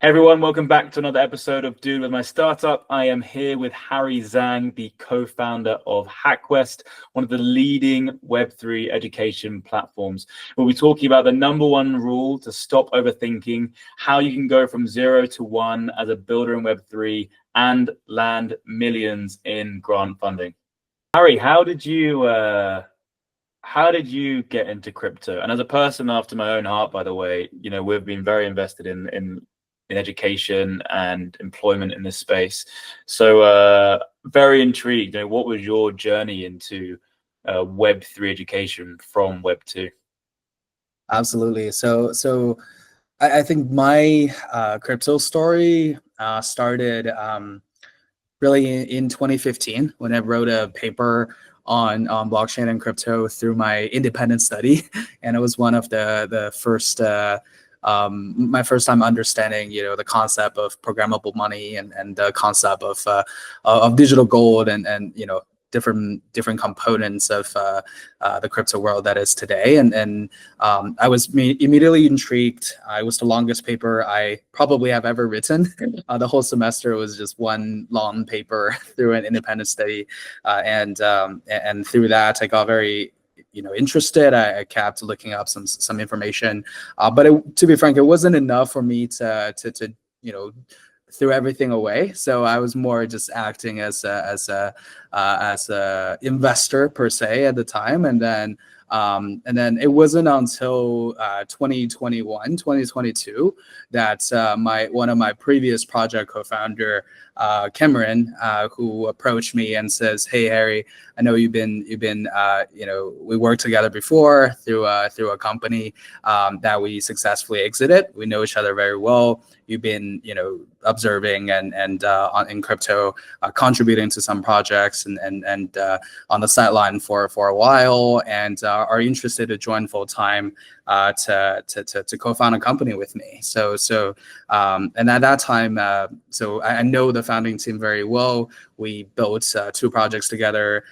Everyone, welcome back to another episode of Dude with My Startup. I am here with Harry Zhang, the co-founder of HackQuest, one of the leading Web3 education platforms. We'll be talking about the #1 rule to stop overthinking, how you can go from 0 to 1 as a builder in Web3 and land millions in grant funding. Harry, how did you get into crypto? And as a person after my own heart, by the way, you know, we've been very invested in education and employment in this space. So very intrigued. You know, what was your journey into Web3 education from Web2? Absolutely. So I think my crypto story started really in 2015 when I wrote a paper on blockchain and crypto through my independent study, and it was one of the first. My first time understanding, you know, the concept of programmable money and the concept of digital gold and you know, different components of the crypto world that is today. And I was immediately intrigued. It was the longest paper I probably have ever written. The whole semester was just one long paper through an independent study, and through that I got very interested. I kept looking up some information, but to be frank, it wasn't enough for me to threw everything away. So I was more just acting as a investor per se at the time, and then it wasn't until 2022 that one of my previous project co-founder, Cameron, who approached me and says, "Hey Harry, I know you've been we worked together before through a company that we successfully exited. We know each other very well. You've been observing and in crypto, contributing to some projects and on the sideline for a while, and are interested to join full time to co-found a company with me." So and at that time, so I know the founding team very well. We built 2 projects together,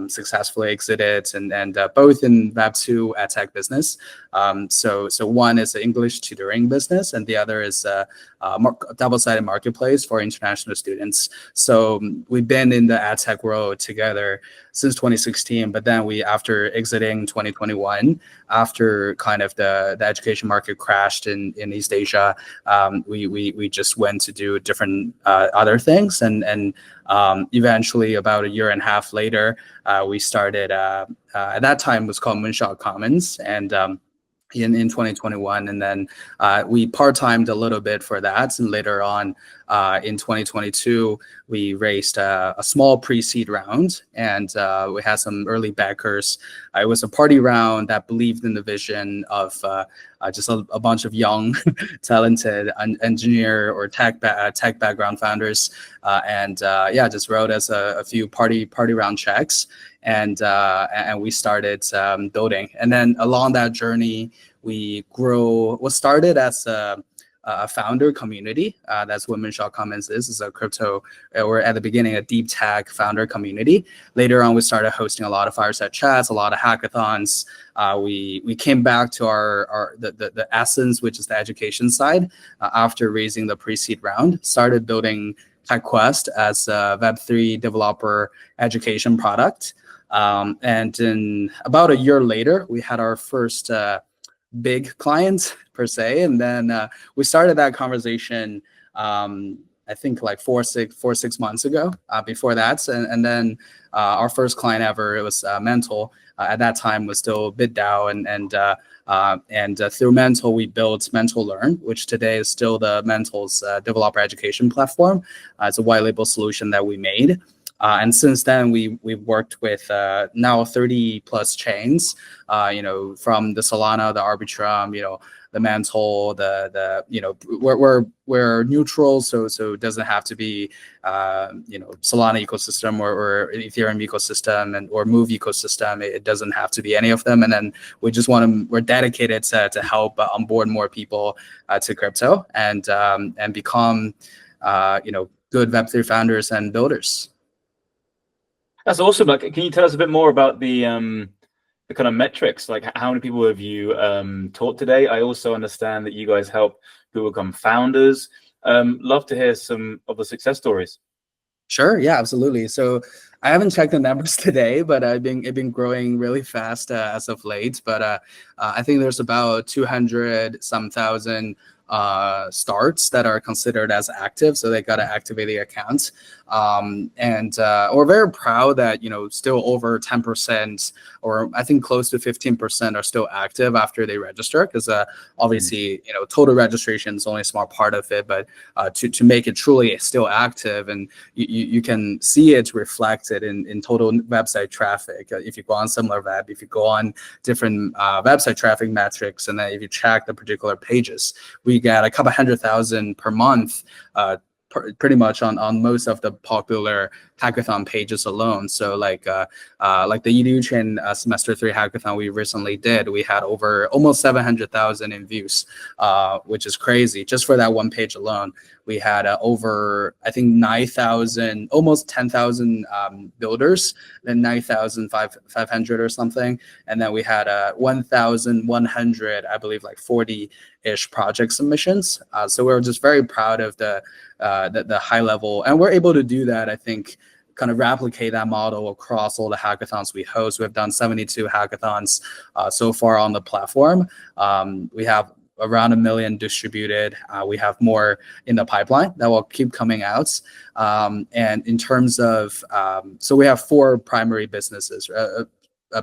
successfully exited, and both in Web2 edtech business. So one is an English tutoring business, and the other is a double-sided marketplace for international students. So we've been in the edtech world together since 2016, but then after exiting 2021, after kind of the education market crashed in East Asia, we just went to do different other things, and eventually about a year and a half later, we started at that time it was called Moonshot Commons, and in 2021, and then we part-timed a little bit for that, and later on in 2022 we raised a small pre-seed round, and we had some early backers. It was a party round that believed in the vision of just a bunch of young talented engineer or tech background founders, and just wrote us a few party round checks, and we started building. And then along that journey, we grew. What started as a founder community, that's what Moonshot Commons is a crypto, or at the beginning, a deep tech founder community. Later on, we started hosting a lot of fireside chats, a lot of hackathons. We came back to the essence, which is the education side, after raising the pre-seed round, started building HackQuest as a Web3 developer education product. And in about a year later, we had our first big clients per se, and then we started that conversation I think like four, 6 months ago. Before that, and then our first client ever, it was Mental. At that time was still BitDAO, and through Mental we built Mental Learn, which today is still the Mental's developer education platform. It's a white label solution that we made. And since then, we've worked with now 30 plus chains, from the Solana, the Arbitrum, the Mantle, we're neutral, so it doesn't have to be, Solana ecosystem or Ethereum ecosystem or Move ecosystem. It doesn't have to be any of them. And then we're dedicated to help onboard more people to crypto and become, good Web3 founders and builders. That's awesome. Like, can you tell us a bit more about the kind of metrics? Like, how many people have you taught today? I also understand that you guys help people become founders. Love to hear some of the success stories. Sure, yeah, absolutely. So I haven't checked the numbers today, but it's been growing really fast as of late. But I think there's about 200 some thousand starts that are considered as active, so they got to activate the accounts. And we're very proud that still over 10%, or I think close to 15%, are still active after they register, because obviously total registration is only a small part of it, but to make it truly still active, and you can see it reflected in total website traffic. If you go on SimilarWeb, if you go on different website traffic metrics, and then if you track the particular pages, we get a couple 100,000 per month, pretty much on most of the popular hackathon pages alone. So like the EduChain semester 3 hackathon we recently did, we had over almost 700,000 in views, which is crazy. Just for that one page alone, we had over, I think, 9,000, almost 10,000 builders, then 9,500 or something. And then we had 1,100, I believe, like 40-ish project submissions. So we're just very proud of the high level, and we're able to do that, I think, kind of replicate that model across all the hackathons we host. We've done 72 hackathons so far on the platform. We have around 1 million distributed. We have more in the pipeline that will keep coming out. And in terms of, so we have 4 primary businesses,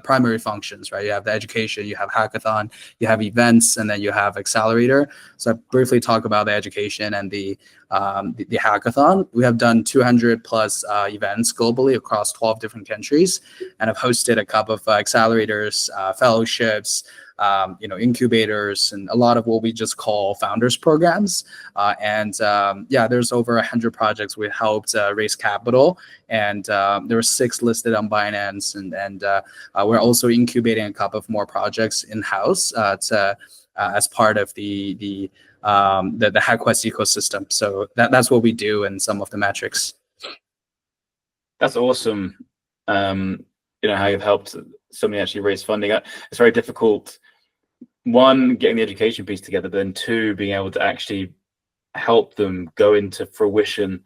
primary functions, right? You have the education, you have hackathon, you have events, and then you have accelerator. So I briefly talk about the education and the hackathon. We have done 200 plus events globally across 12 different countries, and have hosted a couple of accelerators, fellowships, incubators, and a lot of what we just call founders programs. Yeah, there's over 100 projects we helped raise capital, and there were 6 listed on Binance, and we're also incubating a couple of more projects in-house as part of the HackQuest ecosystem. So that's what we do, and some of the metrics. That's awesome. How you've helped somebody actually raise funding. It's very difficult, one, getting the education piece together, but then 2, being able to actually help them go into fruition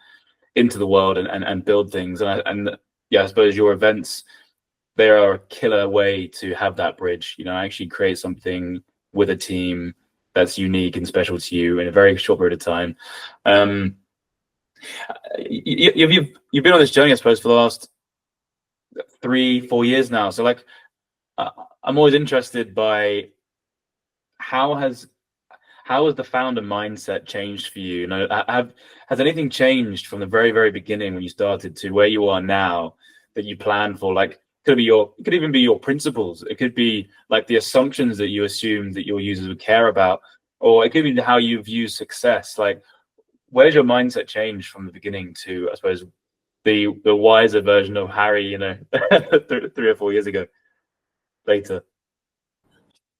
into the world and build things. And yeah, I suppose your events, they are a killer way to have that bridge, actually create something with a team that's unique and special to you in a very short period of time. You've been on this journey, I suppose, for the last 3-4 years now. So like, I'm always interested by how has the founder mindset changed for you? Has anything changed from the very, very beginning when you started to where you are now that you plan for? Like, it could even be your principles. It could be like the assumptions that you assume that your users would care about, or it could be how you view success. Like, where's your mindset change from the beginning to, I suppose, the wiser version of Harry, 3 or 4 years ago later?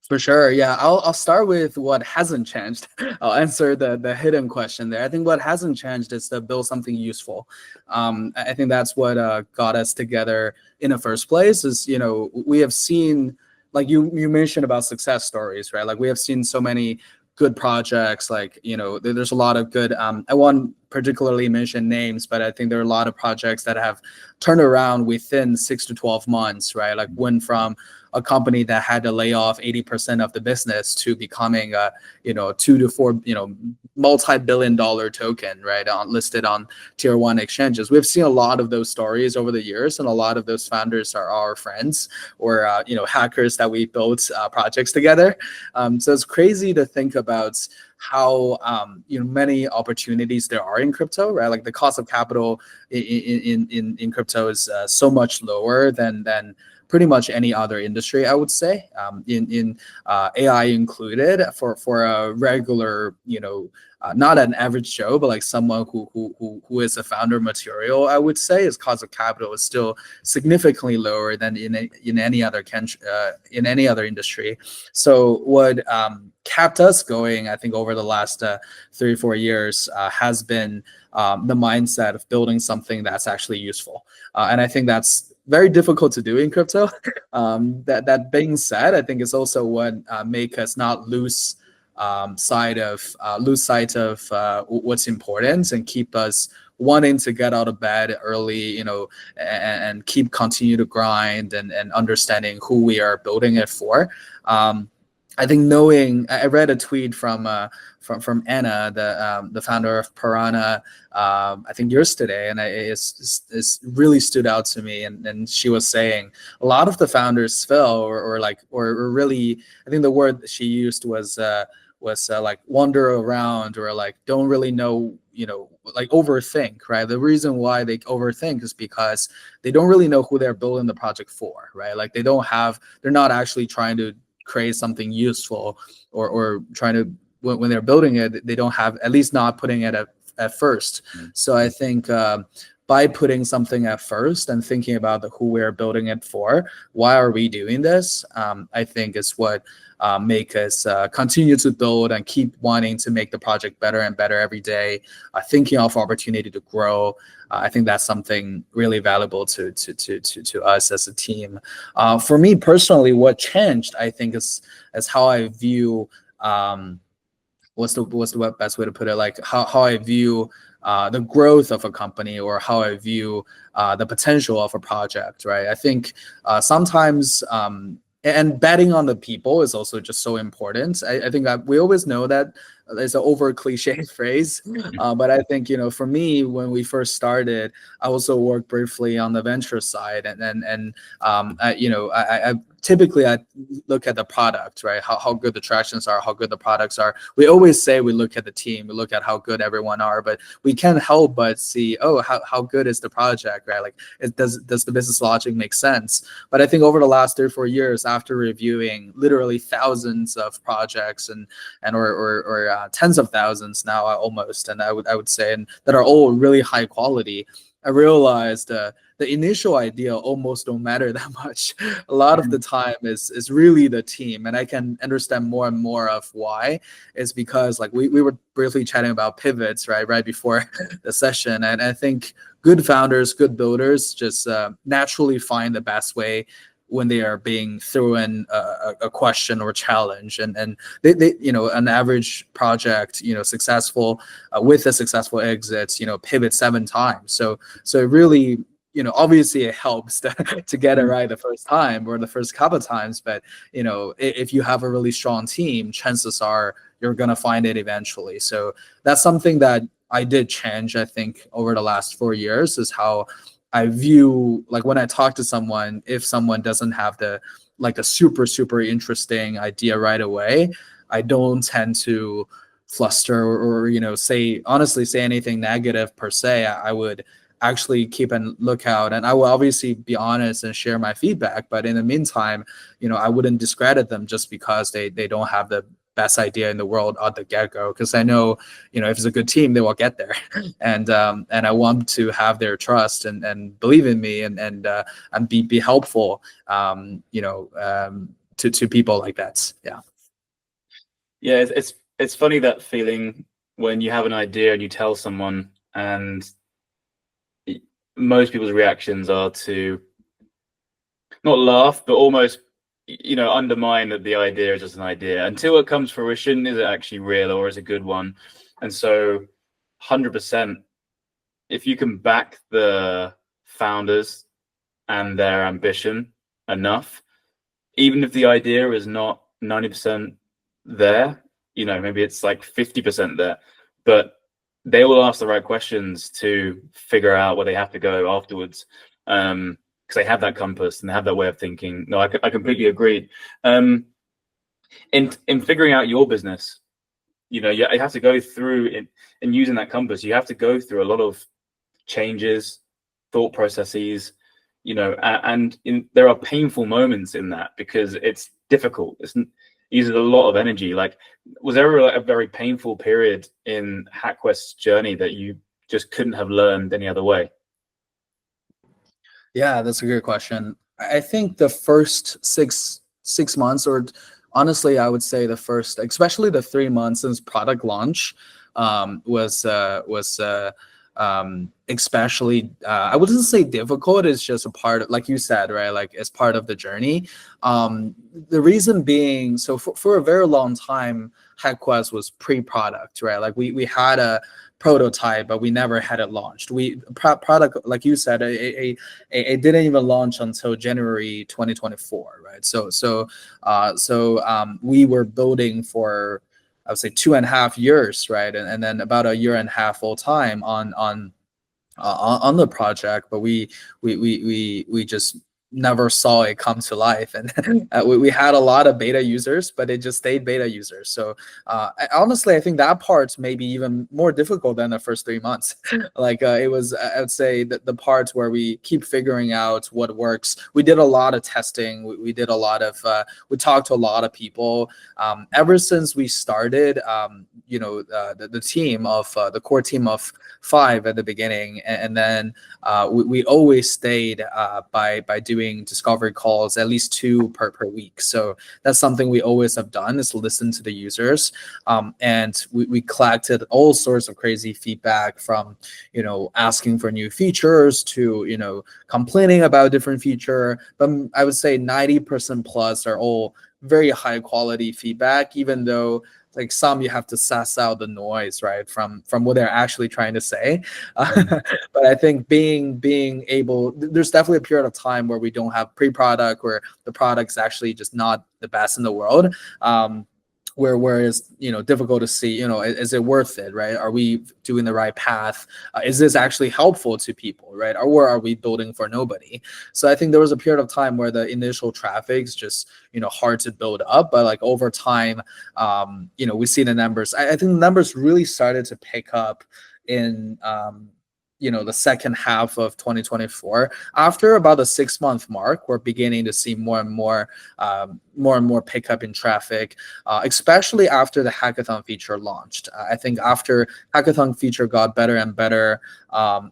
For sure, yeah. I'll start with what hasn't changed. I'll answer the hidden question there. I think what hasn't changed is to build something useful. I think that's what got us together in the first place. Is we have seen, like you mentioned about success stories, right? Like we have seen so many good projects. Like there's a lot of good. I won't particularly mention names, but I think there are a lot of projects that have turned around within 6 to 12 months, right? Like went from a company that had to lay off 80% of the business to becoming a 2 to 4 multi-billion-dollar token, right, listed on tier 1 exchanges. We've seen a lot of those stories over the years, and a lot of those founders are our friends, or hackers that we built projects together. So it's crazy to think about how many opportunities there are in crypto, right? Like the cost of capital in crypto is so much lower than pretty much any other industry, I would say, in AI included. For a regular, not an average Joe, but like someone who is a founder material, I would say his cost of capital is still significantly lower than in any other country, in any other industry. So what kept us going, I think, over the last 3 or 4 years has been the mindset of building something that's actually useful, and I think that's very difficult to do in crypto. That being said, I think it's also what make us not lose lose sight of what's important and keep us wanting to get out of bed early, and keep continue to grind and understanding who we are building it for. I think I read a tweet from Anna, the founder of Piranha, I think yesterday, and it's really stood out to me. And she was saying a lot of the founders fail, or really, I think the word that she used was like wander around, or like don't really know, like overthink, right? The reason why they overthink is because they don't really know who they're building the project for, right? Like they're not actually trying to create something useful, or trying to, when they're building it, they don't have, at least not putting it at first. So I think by putting something at first and thinking about who we're building it for, why are we doing this, I think is what make us continue to build and keep wanting to make the project better and better every day, thinking of opportunity to grow. I think that's something really valuable to us as a team. For me personally, what changed, I think, is how I view what's the best way to put it? Like how I view the growth of a company, or how I view the potential of a project, right? I think sometimes, and betting on the people is also just so important. I think that we always know that it's an over cliche phrase, but I think, for me, when we first started, I also worked briefly on the venture side, and I typically I look at the product, right? How good the tractions are, how good the products are. We always say we look at the team, we look at how good everyone are, but we can't help but see, how good is the project, right? Like, does the business logic make sense? But I think over the last 3 or 4 years, after reviewing literally thousands of projects or tens of thousands now, almost, and I would say, and that are all really high quality, I realized the initial idea almost don't matter that much. A lot of the time is really the team, and I can understand more and more of why. Is because, like, we were briefly chatting about pivots right before the session, and I think good founders, good builders just naturally find the best way when they are being thrown a question or challenge, and they an average project, successful with a successful exit, pivot 7 times. So it really, obviously it helps to get it right the first time or the first couple of times, but if you have a really strong team, chances are you're gonna find it eventually. So that's something that I did change, I think, over the last 4 years, is how I view, like, when I talk to someone, if someone doesn't have the super interesting idea right away, I don't tend to fluster or say anything negative per se. I would actually keep a lookout, and I will obviously be honest and share my feedback. But in the meantime, I wouldn't discredit them just because they don't have the best idea in the world at the get-go, because I know, if it's a good team, they will get there. And I want to have their trust and believe in me, and be helpful, to people like that. Yeah, it's funny, that feeling when you have an idea and you tell someone, and most people's reactions are to not laugh, but almost undermine that the idea is just an idea until it comes to fruition. Is it actually real, or is it a good one? And so 100%, if you can back the founders and their ambition enough, even if the idea is not 90% there, maybe it's like 50% there, but they will ask the right questions to figure out where they have to go afterwards. Because they have that compass and they have that way of thinking. No, I completely agree. In figuring out your business, you have to go through it, and using that compass, you have to go through a lot of changes, thought processes, and there are painful moments in that, because it's difficult. It uses a lot of energy. Like, was there a very painful period in HackQuest's journey that you just couldn't have learned any other way? Yeah, that's a good question. I think the first six months, or honestly, I would say the especially the 3 months since product launch, was especially I wouldn't say difficult. It's just a part of, like you said, right? Like it's part of the journey. The reason being, so for a very long time, HackQuest was pre-product, right? Like we had a prototype, but we never had it launched. Product, like you said, it didn't even launch until January 2024, right? So we were building for, I would say, 2.5 years, right? And then about a year and a half full time on the project, but we just never saw it come to life. And we had a lot of beta users, but it just stayed beta users. So honestly, I think that part's maybe even more difficult than the first 3 months. Like it was, I would say that the parts where we keep figuring out what works. We did a lot of testing. We did a lot of, we talked to a lot of people. Ever since we started, the team of, the core team of 5 at the beginning, and then we always stayed by doing discovery calls, at least 2 per week. So that's something we always have done, is listen to the users. And we collected all sorts of crazy feedback, from asking for new features to complaining about a different feature. But I would say 90% plus are all very high quality feedback, even though like some you have to suss out the noise, right, from what they're actually trying to say. But I think being able, there's definitely a period of time where we don't have pre-product, where the product's actually just not the best in the world. Where it's difficult to see, is it worth it, right? Are we doing the right path? Is this actually helpful to people, right? Or are we building for nobody? So I think there was a period of time where the initial traffic's just hard to build up, but like over time, we see the numbers. I think the numbers really started to pick up in the second half of 2024. After about the 6-month mark, we're beginning to see more and more pickup in traffic, especially after the hackathon feature launched. I think after hackathon feature got better and better,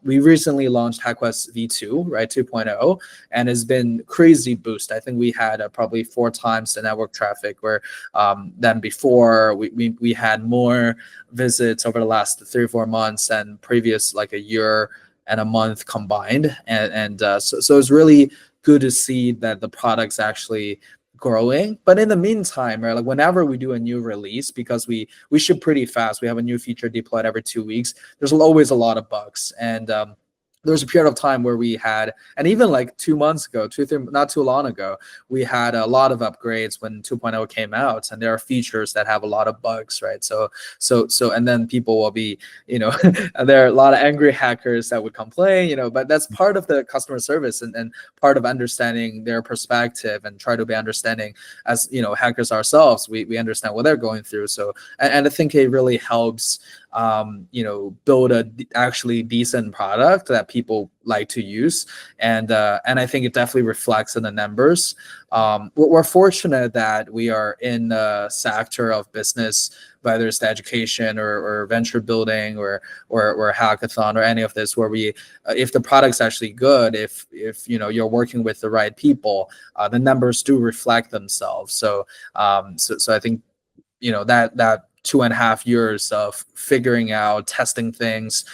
we recently launched HackQuest V2, right, 2.0, and it's been crazy boost. I think we had probably 4 times the network traffic where than before. We had more visits over the last 3 or 4 months than previous, like a year and a month combined, and so it's really good to see that the product's actually growing. But in the meantime, right, like whenever we do a new release, because we ship pretty fast, we have a new feature deployed every 2 weeks, there's always a lot of bugs. And there was a period of time where we had, and even like 2 months ago, not too long ago, we had a lot of upgrades when 2.0 came out, and there are features that have a lot of bugs, right? So, and then people will be, there are a lot of angry hackers that would complain, but that's part of the customer service, and part of understanding their perspective, and try to be understanding as, hackers ourselves, we understand what they're going through. So, and I think it really helps, build a actually decent product that people like to use, and I think it definitely reflects in the numbers. We're fortunate that we are in the sector of business, whether it's the education or venture building or hackathon or any of this, where we, if the product's actually good, if you're working with the right people, the numbers do reflect themselves. So I think that 2.5 years of figuring out, testing things,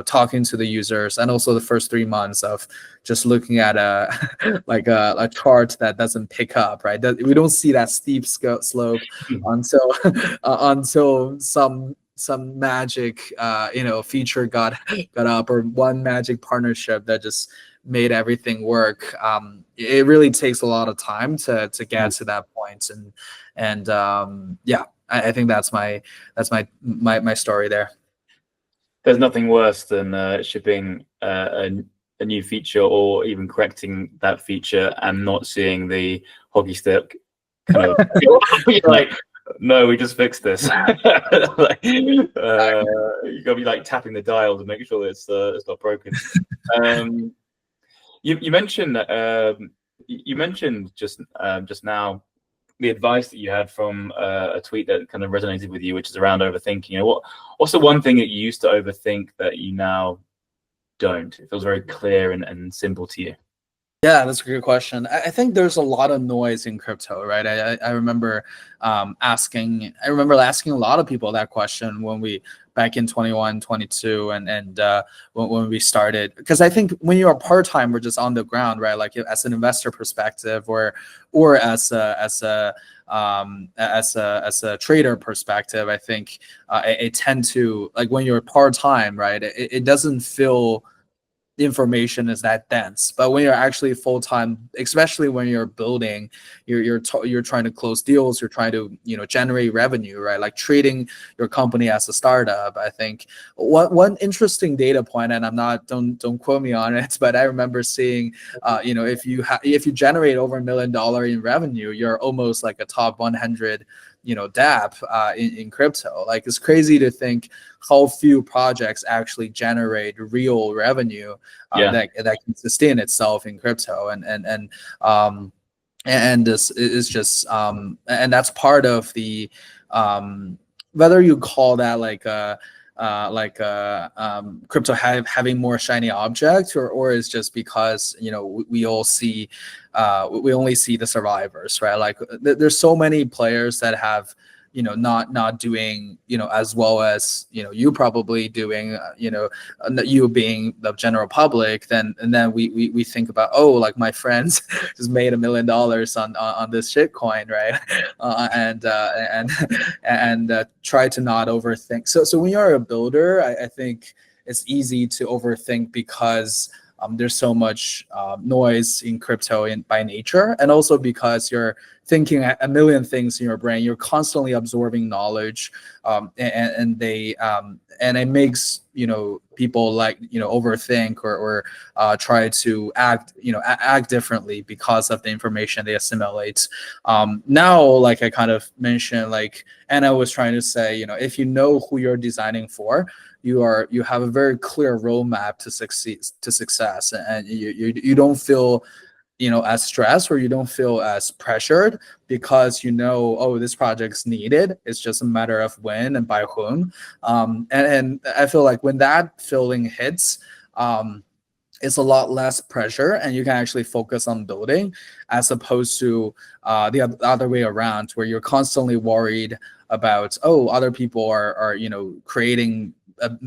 talking to the users, and also the first 3 months of just looking at a chart that doesn't pick up, right? We don't see that steep slope until some magic feature got up, or one magic partnership that just made everything work. It really takes a lot of time to get to that point, and I think that's my story there. There's nothing worse than shipping a new feature, or even correcting that feature, and not seeing the hockey stick kind of you're like, no, we just fixed this. You gotta be like tapping the dial to make sure it's not broken. You mentioned just now the advice that you had from a tweet that kind of resonated with you, which is around overthinking. What's the one thing that you used to overthink that you now don't? It feels very clear and simple to you. Yeah, that's a good question. I think there's a lot of noise in crypto, right? I remember I remember asking a lot of people that question when we back in 21, 22, and when we started. Because I think when you're part-time or just on the ground, right? Like as an investor perspective, or as a trader perspective, I think I tend to like when you're part-time, right? It doesn't feel the information is that dense. But when you're actually full time, especially when you're building, you're trying to close deals, you're trying to generate revenue, right? Like treating your company as a startup. I think one interesting data point, and I'm not don't quote me on it, but I remember seeing, if you generate over $1 million in revenue, you're almost like a top 100 DApp in crypto. Like it's crazy to think how few projects actually generate real revenue that can sustain itself in crypto, and this is just and that's part of the whether you call that crypto having more shiny objects, or is just because we all see we only see the survivors, right? Like there's so many players that have not doing as well as you probably doing, you being the general public. And then we think about, oh, like my friends just made $1 million on this shit coin, right? And try to not overthink. So when you're a builder, I think it's easy to overthink because there's so much noise in crypto by nature, and also because you're thinking a million things in your brain. You're constantly absorbing knowledge, and it makes people overthink or try to act differently because of the information they assimilate. Now, like I kind of mentioned, like Anna was trying to say, if you know who you're designing for, you have a very clear roadmap to success, and you don't feel as stressed, or you don't feel as pressured, because oh, this project's needed. It's just a matter of when and by whom. And I feel like when that feeling hits, it's a lot less pressure, and you can actually focus on building, as opposed to the other way around, where you're constantly worried about, oh, other people are creating a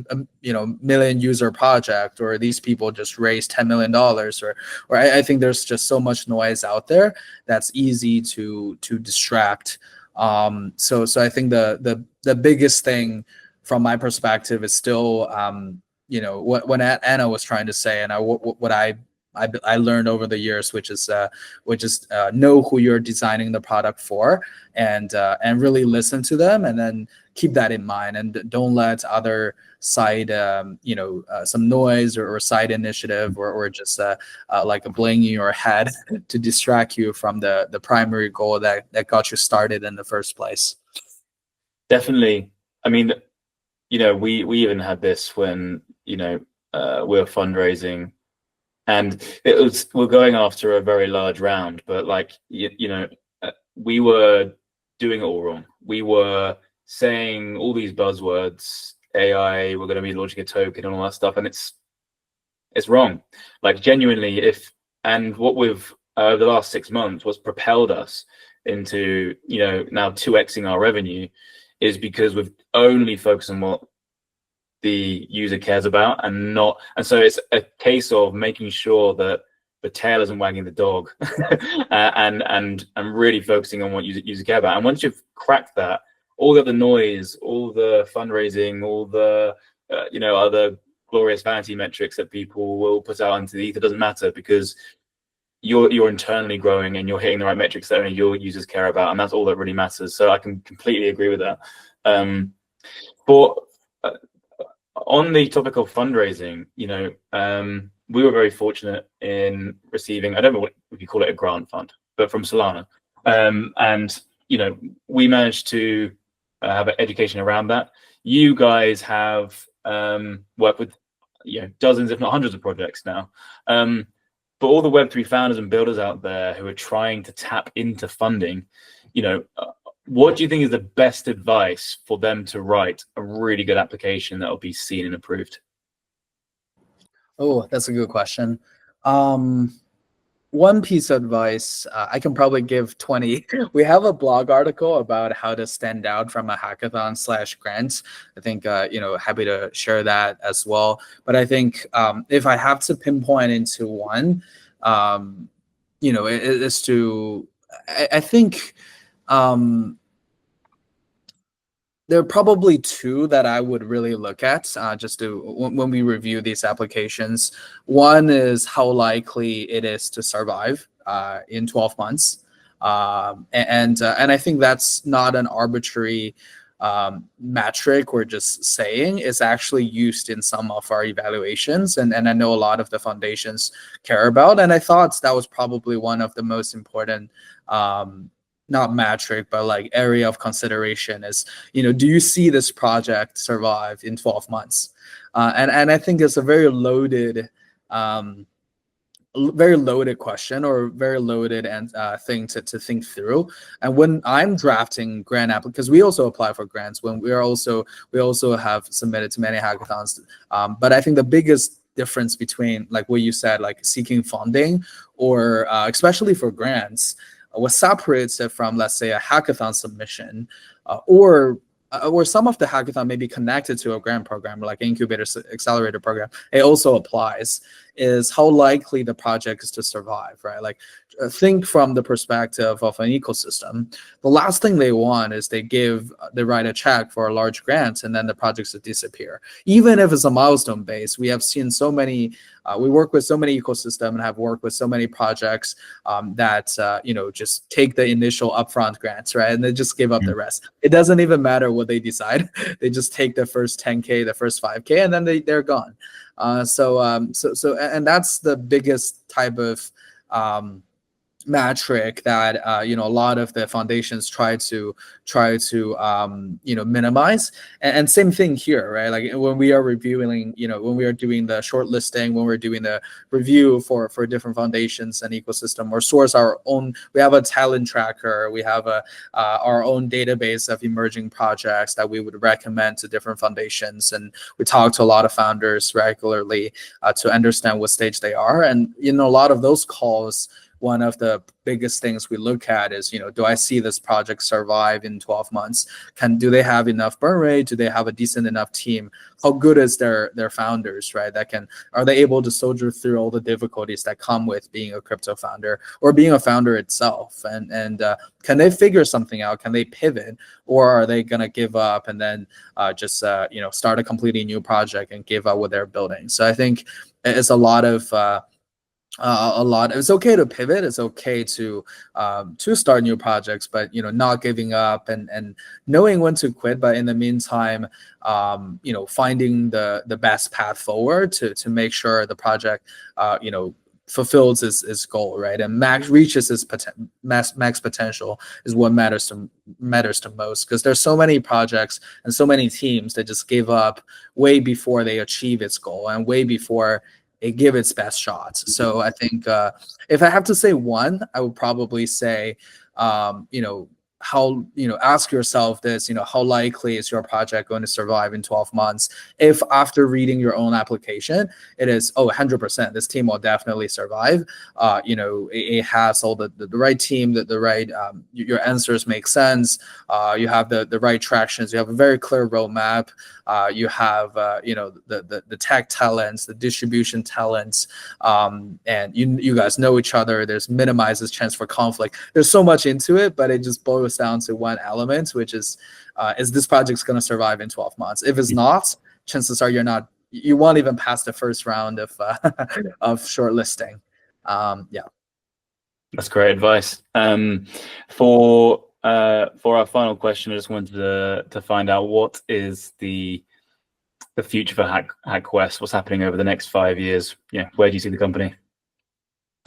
million user project, or these people just raised $10 million, or I think there's just so much noise out there that's easy to distract. So I think the biggest thing from my perspective is still what Anna was trying to say, and what I learned over the years, which is know who you're designing the product for, and really listen to them, and then keep that in mind, and don't let other side some noise or side initiative, or just like a bling in your head to distract you from the primary goal that got you started in the first place. Definitely. I mean, we even had this when we were fundraising, and we're going after a very large round, but like we were doing it all wrong. We were saying all these buzzwords, AI, we're going to be launching a token and all that stuff, and it's wrong. Like genuinely, and what we've the last 6 months was propelled us into now 2xing our revenue, is because we've only focused on what the user cares about, and so it's a case of making sure that the tail isn't wagging the dog, and really focusing on what user care about. And once you've cracked that, all the other noise, all the fundraising, all the other glorious vanity metrics that people will put out into the ether doesn't matter, because you're internally growing and you're hitting the right metrics that only your users care about, and that's all that really matters. So I can completely agree with that. But on the topic of fundraising, we were very fortunate in receiving, I don't know what you call it, a grant fund, but from Solana. And we managed to have an education around that. You guys have worked with dozens, if not hundreds, of projects now. But all the Web3 founders and builders out there who are trying to tap into funding, what do you think is the best advice for them to write a really good application that will be seen and approved? Oh, that's a good question. One piece of advice, I can probably give 20. We have a blog article about how to stand out from a hackathon/grant. I think, happy to share that as well. But I think if I have to pinpoint into one, is to, I think, there are probably two that I would really look at just to when we review these applications. One is how likely it is to survive in 12 months, and I think that's not an arbitrary metric we're just saying. It's actually used in some of our evaluations, and I know a lot of the foundations care about. And I thought that was probably one of the most important. Not metric, but like area of consideration is, do you see this project survive in 12 months? And I think it's a very loaded question, or very loaded and thing to think through. And when I'm drafting grant app, because we also apply for grants, when we also have submitted to many hackathons. But I think the biggest difference between, like what you said, like seeking funding, or especially for grants, what separates it from, let's say, a hackathon submission, or some of the hackathon may be connected to a grant program, like incubator accelerator program. It also applies, is how likely the project is to survive, right? Like, think from the perspective of an ecosystem. The last thing they want is they write a check for a large grant and then the projects to disappear. Even if it's a milestone based, we have seen so many. We work with so many ecosystem and have worked with so many projects that just take the initial upfront grants, right, and they just give up the rest. It doesn't even matter what they decide. They just take the first 10K, the first 5K, and then they're gone. So and that's the biggest type of metric that a lot of the foundations try to minimize. And same thing here, right? Like when we are reviewing, when we are doing the shortlisting, when we're doing the review for different foundations and ecosystem, or source our own. We have a talent tracker. We have our own database of emerging projects that we would recommend to different foundations, and we talk to a lot of founders regularly to understand what stage they are. And a lot of those calls, one of the biggest things we look at is, do I see this project survive in 12 months? Do they have enough burn rate? Do they have a decent enough team? How good is their founders, right? Are they able to soldier through all the difficulties that come with being a crypto founder or being a founder itself? And can they figure something out? Can they pivot, or are they gonna give up and then just start a completely new project and give up what they're building? So I think it's a lot. It's okay to pivot. It's okay to start new projects, but not giving up and knowing when to quit. But in the meantime, finding the best path forward to make sure the project fulfills its goal, right, and reaches its max potential is what matters to most. Because there's so many projects and so many teams that just give up way before they achieve its goal and way before it give its best shots. So I think if I have to say one, I would probably say, ask yourself this, how likely is your project going to survive in 12 months? If after reading your own application, it is, 100%, this team will definitely survive. It has all the right team, the right, your answers make sense. You have the right tractions. You have a very clear roadmap. You have, the tech talents, the distribution talents, and you guys know each other. There's minimizes chance for conflict. There's so much into it, but it just boils down to one element, which is this project's going to survive in 12 months? If it's not, chances are you won't even pass the first round of shortlisting. Yeah. That's great advice. For our final question, I just wanted to find out, what is the future for HackQuest? What's happening over the next 5 years? Yeah, where do you see the company?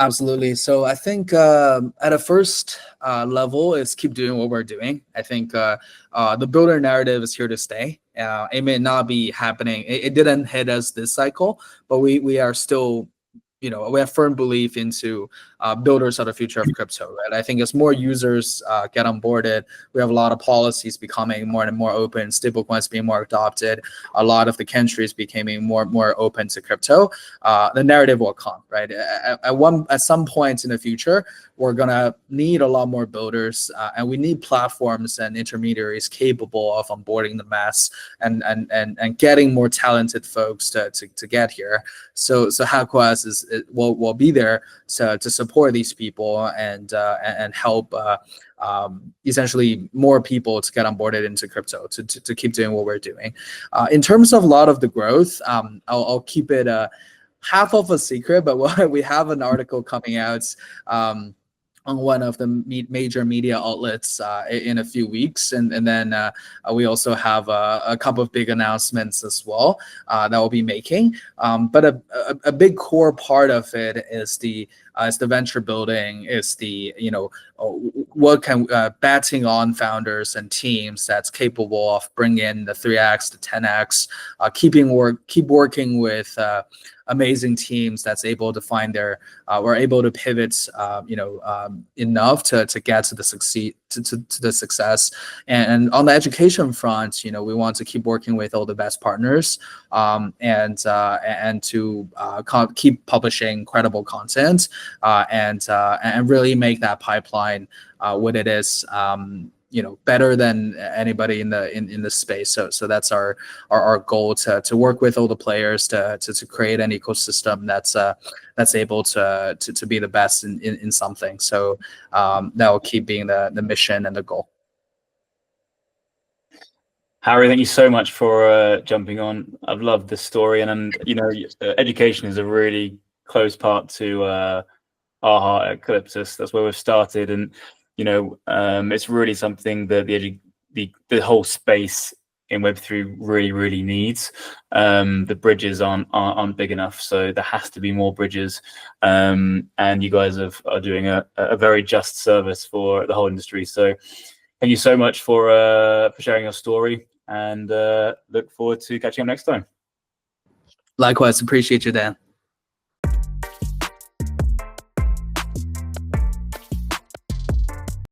Absolutely. So I think at a first level is keep doing what we're doing. I think the builder narrative is here to stay. It may not be happening. It didn't hit us this cycle, but we are still, we have firm belief into builders of the future of crypto, right? I think as more users get onboarded, we have a lot of policies becoming more and more open, stablecoins being more adopted, a lot of the countries becoming more open to crypto. The narrative will come, right? At some point in the future, we're gonna need a lot more builders, and we need platforms and intermediaries capable of onboarding the mass and getting more talented folks to get here. So HackQuest will be there to support these people and help essentially more people to get onboarded into crypto to keep doing what we're doing. In terms of a lot of the growth, I'll keep it half of a secret, but we have an article coming out on one of the major media outlets in a few weeks, and then we also have a couple of big announcements as well that we'll be making. But a big core part of it is the venture building, is the what can betting on founders and teams that's capable of bringing in the 3x to 10x, keep working with amazing teams that's able to find we're able to pivot enough to get to the success. And on the education front, we want to keep working with all the best partners, and to keep publishing credible content, and really make that pipeline what it is, better than anybody in the space. So that's our goal, to work with all the players to create an ecosystem that's able to be the best in something. So that will keep being the mission and the goal. Harry, thank you so much for jumping on. I've loved this story, and education is a really close part to our heart at Calypsis. That's where we've started, and it's really something that the whole space in Web3 really needs. The bridges aren't big enough, so there has to be more bridges. And you guys are doing a very just service for the whole industry. So thank you so much for sharing your story, and look forward to catching up next time. Likewise, appreciate you, Dan.